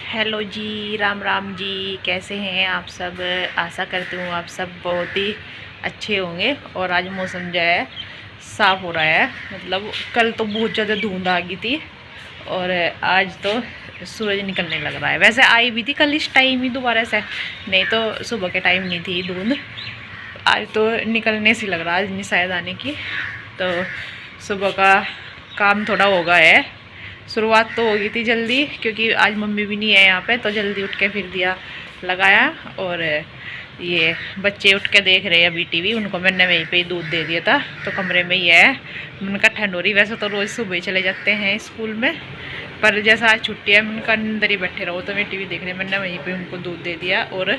Hello जी, राम राम जी। कैसे हैं आप सब? आशा करती हूँ आप सब बहुत ही अच्छे होंगे। और आज मौसम जो है साफ़ हो रहा है। मतलब कल तो बहुत ज़्यादा धुंध आ गई थी और आज तो सूरज निकलने लग रहा है। वैसे आई भी थी कल इस टाइम ही दोबारा से, नहीं तो सुबह के टाइम नहीं थी धुंध। आज तो निकलने से लग रहा है, आज नहीं शायद आने की। तो सुबह का काम थोड़ा होगा है। शुरुआत तो हो गई थी जल्दी, क्योंकि आज मम्मी भी नहीं है यहाँ पे, तो जल्दी उठ के फिर दिया लगाया। और ये बच्चे उठ के देख रहे हैं अभी टीवी। उनको मैंने वहीं पे ही दूध दे दिया था, तो कमरे में ही है। उनका ठंड हो रही। वैसे तो रोज़ सुबह ही चले जाते हैं स्कूल में, पर जैसा आज छुट्टी है उनका अंदर ही बैठे रहो, तो मैं टीवी देख रही। मैंने वहीं पे उनको दूध दे दिया। और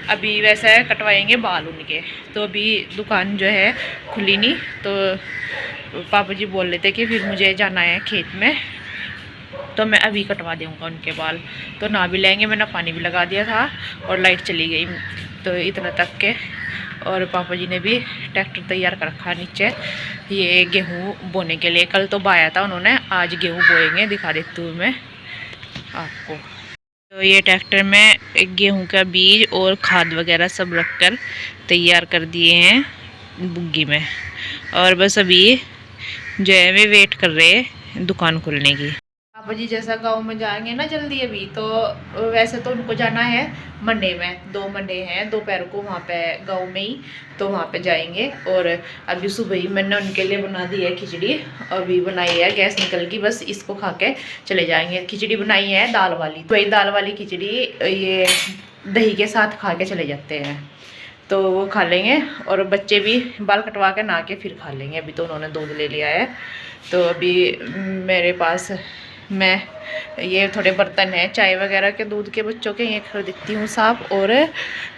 अभी वैसे कटवाएंगे बाल उनके, तो अभी दुकान जो है खुली नहीं। तो पापा जी बोल रहे थे कि फिर मुझे जाना है खेत में, तो मैं अभी कटवा दूँगा उनके बाल। तो ना भी लेंगे, मैंने पानी भी लगा दिया था और लाइट चली गई तो इतना तक के। और पापा जी ने भी ट्रैक्टर तैयार कर रखा नीचे, ये गेहूँ बोने के लिए। कल तो बाया था उन्होंने, आज गेहूँ बोएंगे। दिखा देती हूँ मैं आपको। तो ये ट्रैक्टर में गेहूँ का बीज और खाद वगैरह सब रखकर तैयार कर दिए हैं बुग्गी में। और बस अभी जो है वे वेट कर रहे हैं दुकान खुलने की। पापा जी जैसा गांव में जाएंगे ना जल्दी अभी, तो वैसे तो उनको जाना है मंडे में। 2 मंडे हैं दोपहर को वहाँ पे गांव में ही, तो वहाँ पे जाएंगे। और अभी सुबह ही मैंने उनके लिए बना दी है खिचड़ी। अभी बनाई है, गैस निकल गई, बस इसको खा के चले जाएंगे। खिचड़ी बनाई है दाल वाली, वही दाल वाली खिचड़ी ये दही के साथ खा के चले जाते हैं, तो वो खा लेंगे। और बच्चे भी बाल कटवा के नहा के फिर खा लेंगे। अभी तो उन्होंने दूध ले लिया है। तो अभी मेरे पास मैं ये थोड़े बर्तन हैं चाय वगैरह के, दूध के, बच्चों के, ये कर देती हूँ साफ और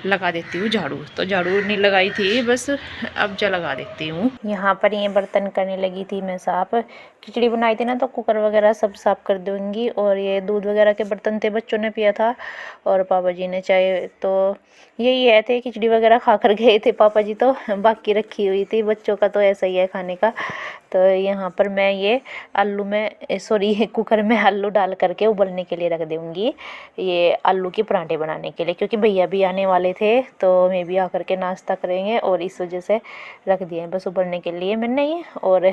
लगा देती हूँ झाड़ू। तो झाड़ू नहीं लगाई थी, बस अब जा लगा देती हूँ। यहाँ पर ये बर्तन करने लगी थी मैं साफ। खिचड़ी बनाई थी ना, तो कुकर वगैरह सब साफ कर दूँगी। और ये दूध वगैरह के बर्तन थे, बच्चों ने पिया था और पापा जी ने चाय। तो यही है थे, खिचड़ी वगैरह खा कर गए थे पापा जी, तो बाकी रखी हुई थी। बच्चों का तो ऐसा ही है खाने का। तो यहाँ पर मैं ये आलू में सॉरी कुकर में आलू डाल करके उबलने के लिए रख दूँगी, ये आलू के पराठे बनाने के लिए। क्योंकि भैया भी आने वाले थे, तो मैं भी आकर के नाश्ता करेंगे, और इस वजह से रख दिए बस उबलने के लिए मैंने ये। और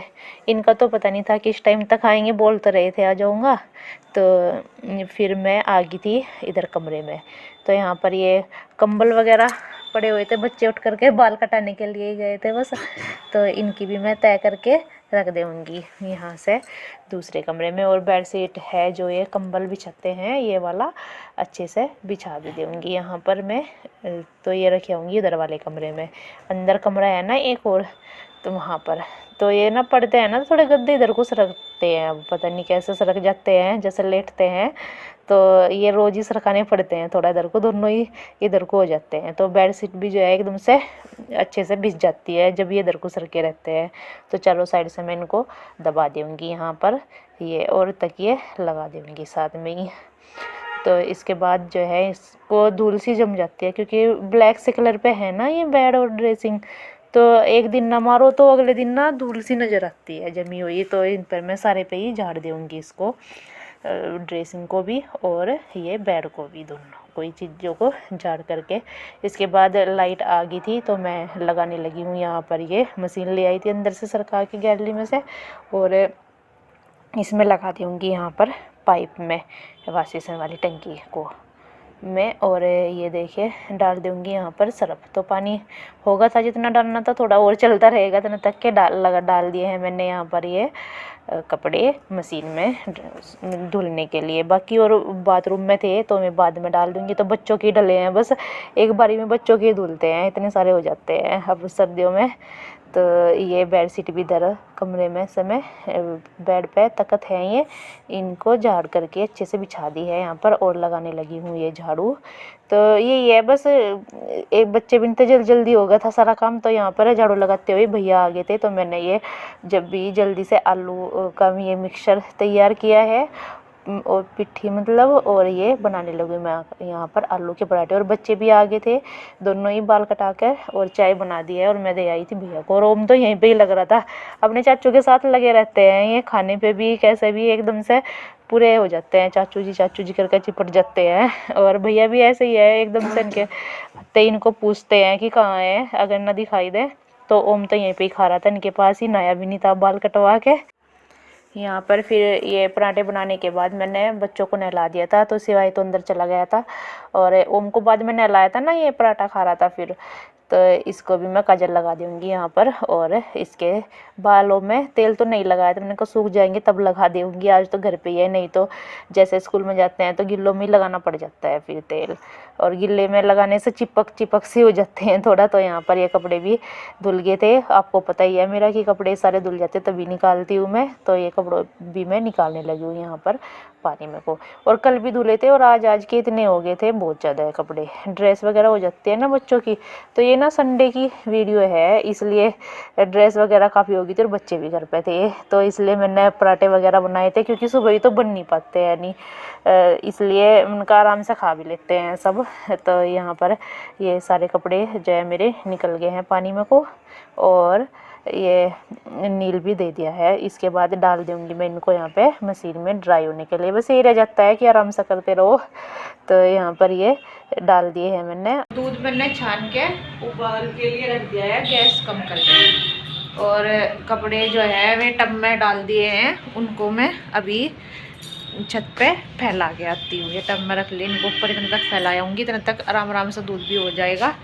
इनका तो पता नहीं था किस टाइम तक आएंगे, बोल तो रहे थे आ जाऊँगा। तो फिर मैं आ गई थी इधर कमरे में। तो यहाँ पर ये कंबल वगैरह पड़े हुए थे, बच्चे उठ करके बाल कटाने के लिए गए थे बस। तो इनकी भी मैं तय करके रख दूँगी यहाँ से दूसरे कमरे में। और बेडशीट है जो ये कंबल बिछाते हैं ये वाला, अच्छे से बिछा भी दूँगी यहाँ पर मैं। तो ये रखे होंगी इधर वाले कमरे में। अंदर कमरा है ना एक और, तो वहाँ पर तो ये ना पड़ते हैं ना, तो थोड़े गद्दे इधर को सरकते हैं। अब पता नहीं कैसे सरक जाते हैं, जैसे लेटते हैं, तो ये रोज़ ही सरकाने पड़ते हैं। थोड़ा इधर को, दोनों ही इधर को हो जाते हैं। तो बेडशीट भी जो है एकदम से अच्छे से बिछ जाती है जब ये इधर को सरके रहते हैं। तो चलो साइड से मैं इनको दबा दूँगी यहाँ पर ये, और तकिए लगा दूँगी साथ में ही। तो इसके बाद जो है इसको धूल सी जम जाती है, क्योंकि ब्लैक से कलर पे है ना ये बेड और ड्रेसिंग। तो एक दिन ना मारो तो अगले दिन ना धूल सी नज़र आती है जमी हुई। तो इन पर मैं सारे पे ही झाड़ दूँगी इसको, ड्रेसिंग को भी और ये बेड को भी, दोनों कोई चीज़ों को झाड़ करके। इसके बाद लाइट आ गई थी, तो मैं लगाने लगी हूँ यहाँ पर। ये मशीन ले आई थी अंदर से सरका के गैलरी में से, और इसमें लगा दूँगी यहाँ पर पाइप में वॉश बेसिन वाली टंकी को मैं। और ये देखिए डाल दूँगी यहाँ पर सर्फ। तो पानी होगा था जितना डालना था, थोड़ा और चलता रहेगा इतना तक के डाल दिए हैं मैंने यहाँ पर ये कपड़े मशीन में धुलने के लिए। बाकी और बाथरूम में थे तो मैं बाद में डाल दूँगी। तो बच्चों के डले हैं, बस एक बारी में बच्चों के धुलते हैं, इतने सारे हो जाते हैं अब सर्दियों में। तो ये बेडशीट भी इधर कमरे में समय बेड पे तकत है, ये इनको झाड़ करके अच्छे से बिछा दी है यहाँ पर, और लगाने लगी हूँ ये झाड़ू। तो ये है बस, एक बच्चे बिनते जल्दी हो गया था सारा काम। तो यहाँ पर झाड़ू लगाते हुए भैया आ गए थे, तो मैंने ये जब भी जल्दी से आलू का ये मिक्सचर तैयार किया है और पिट्ठी मतलब, और ये बनाने लगी मैं यहाँ पर आलू के पराठे। और बच्चे भी आ गए थे, दोनों ही बाल कटा कर और चाय बना दी है, और मैं दे आई थी भैया को। और ओम तो यहीं पे ही लग रहा था, अपने चाचू के साथ लगे रहते हैं ये खाने पे भी कैसे भी एकदम से पूरे हो जाते हैं, चाचू जी करके चिपट जाते हैं। और भैया भी ऐसे ही है, एकदम से इनके ते इनको पूछते हैं कि कहाँ है, अगर ना दिखाई दे तो ओम तो यहीं पे ही खा रहा था, इनके पास ही, नया भी नहीं था बाल कटवा के। यहाँ पर फिर ये पराठे बनाने के बाद मैंने बच्चों को नहला दिया था, तो सिवाय तो अंदर चला गया था, और ओम को बाद में नहलाया था ना, ये पराठा खा रहा था फिर। तो इसको भी मैं काजल लगा दूँगी यहाँ पर, और इसके बालों में तेल तो नहीं लगाया था, मैंने कहा सूख जाएंगे तब लगा दूँगी, आज तो घर पे ही है, नहीं तो जैसे स्कूल में जाते हैं तो गिल्लों में लगाना पड़ जाता है फिर तेल, और गिल्ले में लगाने से चिपक से हो जाते हैं थोड़ा। तो यहाँ पर ये कपड़े भी धुल गए थे, आपको पता ही है मेरा कि कपड़े सारे धुल जाते तभी निकालती हूँ मैं, तो ये कपड़ों भी मैं निकालने लगी हूँ यहाँ पर पानी में को। और कल भी धुले थे, और आज के इतने हो गए थे, बहुत ज़्यादा कपड़े, ड्रेस वगैरह हो जाती है ना बच्चों की। तो ये ना संडे की वीडियो है, इसलिए ड्रेस वगैरह काफ़ी होगी थी, और बच्चे भी घर पे थे, तो इसलिए मैंने पराठे वगैरह बनाए थे, क्योंकि सुबह ही तो बन नहीं पाते हैं नहीं, इसलिए उनका आराम से खा भी लेते हैं सब। तो यहाँ पर ये सारे कपड़े जो है मेरे निकल गए हैं पानी में को, और ये नील भी दे दिया है। इसके बाद डाल दूँगी मैं इनको यहाँ पे मशीन में ड्राई होने के लिए, बस यही रह जाता है कि आराम से करते रहो। तो यहाँ पर ये डाल दिए हैं मैंने, दूध मैंने छान के उबाल के लिए रख दिया है, गैस कम कर दिया। और कपड़े जो है वे टब में डाल दिए हैं, उनको मैं अभी छत पे फैला के आती हूँ। ये टब में रख लिए, इनको ऊपर इतने तक फैलाऊँगी, इतने तक आराम से दूध भी हो जाएगा,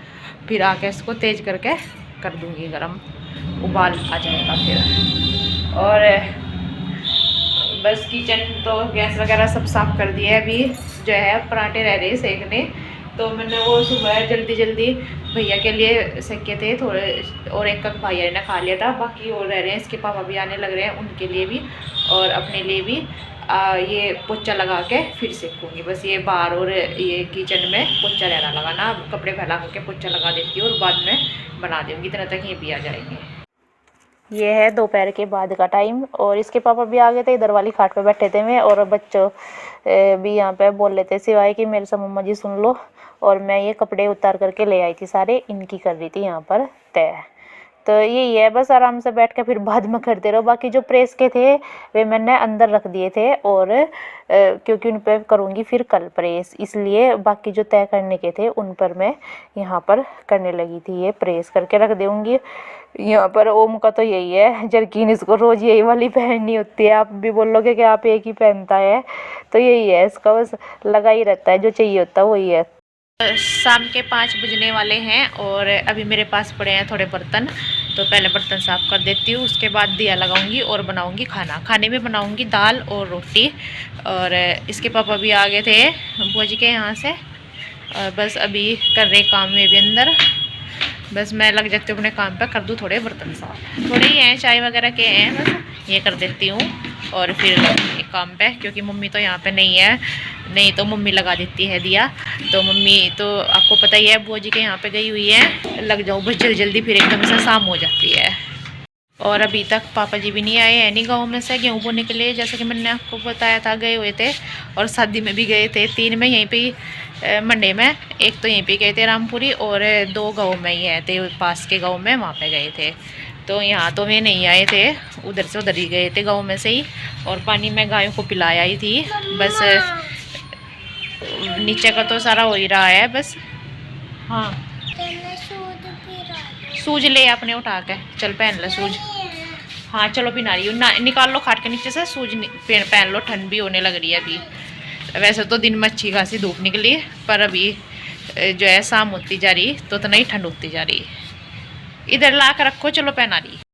फिर आके इसको तेज़ करके कर दूँगी गरम, उबाल आ जाएगा फिर। और बस किचन तो गैस वगैरह सब साफ़ कर दिया है, अभी जो है पराठे रह रहे सेकने, तो मैंने वो सुबह जल्दी भैया के लिए सेके थे थोड़े, और एक कप भैया ने खा लिया था, बाकी और रह रहे हैं, इसके पापा भी आने लग रहे हैं, उनके लिए भी और अपने लिए भी ये पोछा लगा के फिर सेकूँगी। बस ये बाहर और ये किचन में पोछा रहना लगाना, कपड़े फैला करके पोछा लगा देती हूँ, और बाद में बना दूँगी, इतना तक ये भी आ जाएंगे। ये है दोपहर के बाद का टाइम, और इसके पापा भी आ गए थे, इधर वाली खाट पे बैठे थे मैं, और बच्चों भी यहाँ पे बोल रहे थे सिवाय कि मेरे से मम्मा जी सुन लो। और मैं ये कपड़े उतार करके ले आई थी सारे, इनकी कर रही थी यहाँ पर तय। तो यही है, बस आराम से बैठ के फिर बाद में करते रहो। बाकी जो प्रेस के थे वे मैंने अंदर रख दिए थे, और क्योंकि उन पर करूँगी फिर कल प्रेस, इसलिए बाकी जो तय करने के थे उन पर मैं यहाँ पर करने लगी थी, ये प्रेस करके रख दूँगी। यहाँ पर ओम का तो यही है जर्किन, इसको रोज़ यही वाली पहननी होती है, आप भी बोलोगे कि आप एक ही पहनता है, तो यही है इसका, बस लगा ही रहता है, जो चाहिए होता है वही है। शाम के 5 बजने वाले हैं, और अभी मेरे पास पड़े हैं थोड़े बर्तन, तो पहले बर्तन साफ़ कर देती हूँ, उसके बाद दिया लगाऊंगी और बनाऊंगी खाना। खाने में बनाऊंगी दाल और रोटी। और इसके पापा भी आ गए थे बुआ जी के यहाँ से, और बस अभी कर रहे काम में भी अंदर, बस मैं लग जाती हूँ अपने काम पे, कर दूँ थोड़े बर्तन साफ, थोड़े ही हैं चाय वगैरह के हैं, बस ये कर देती हूँ और फिर एक काम पे, क्योंकि मम्मी तो यहाँ पे नहीं है, नहीं तो मम्मी लगा देती है दिया, तो मम्मी तो आपको पता ही है बुआ जी के यहाँ पे गई हुई है, लग जाऊँ बस जल्दी फिर एकदम से शाम हो जाती है। और अभी तक पापा जी भी नहीं आए हैं, नहीं गाँव में से गेहूँ बोने के लिए, जैसे कि मैंने आपको बताया था गए हुए थे, और शादी में भी गए थे, 3 में यहीं पे मंडे में, एक तो यहीं पे गए थे रामपुरी, और 2 गाँव में ही थे पास के गाँव में, वहाँ पे गए थे। तो यहाँ तो वे नहीं आए थे, उधर से उधर ही गए थे गाँव में से ही, और पानी में गायों को पिलाया ही थी, बस नीचे का तो सारा हो ही रहा है बस। हाँ सूज ले अपने उठा के, चल पहन लो सूज। हाँ चलो पिना रही हूँ, निकाल लो खाट के नीचे से सूज, पहन लो, ठंड भी होने लग रही है अभी। वैसे तो दिन में अच्छी खासी धूप निकली, पर अभी जो है शाम होती जा रही तो इतना ही ठंड होती जा रही। इधर ला कर रखो, चलो पहना रही।